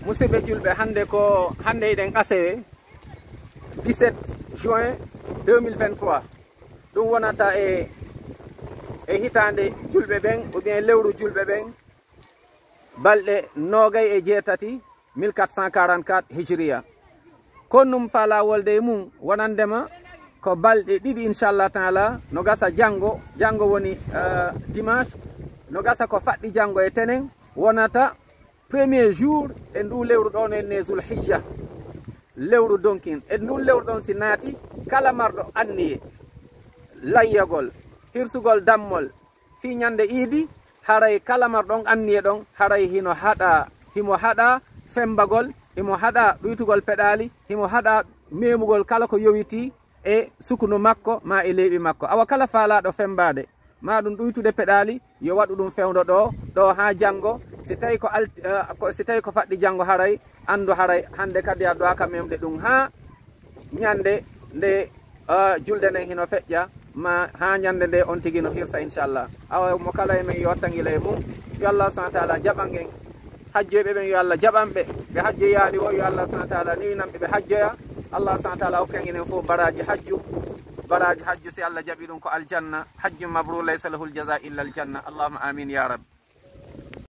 musidɓe julɓe, hande eɗen asewe 17 juin 2023. ɗum wonata e hitande julɓe ɓen ou bien lewru julɓe ɓen balɗe 27 1444 hijriya. konnum fala wolde mum wonandema ko balɗe ɗiɗi inchallah taala no gasa jango woni dimanche, no gasa ko faɗɗi jango e tenen wonata premier jour e ndu lewru ɗon enne zulhijja, lewru donkin. e ndun lewru ɗon si naati, kala marɗo anniye layyagol, hirsugol dammol fi ñande iidi, haray kala marɗon anniye ɗon haray himo haɗa fembagol, himo haɗa ɗuytugol peɗali, himo haɗa memugol kala ko yowiti e sukunu makko ma e leeɓi makko. awa kala faalaɗo fembade ma ɗum ɗuytude peɗali yo waɗu ɗum fewdo ɗo ha jango. si tawi ko faɗɗi jango haray andu haray hande kadi a ɗoaka memde ɗum ha ñande nde julde nden hino feƴƴa, ma ha ñande nde on tigui no hirsa inchallah. awa mo kala e men yo wattangila e mum, yo Allah subhanahu wa ta'ala jaɓan en hajjoyɓe ɓen, yo Allah jaɓanɓe ɓe hajjoyaali o, yo Allah subhanahu wa ta'ala niwinanɓe ɓe hajjoya. Allah subhanahu wa ta'ala hokkan enen fof baraji hajju si Allah jaɓi ɗum ko aljanna. hajju mabrur laysa lahul jaza illa aljanna. allahumma amin ya rabbi.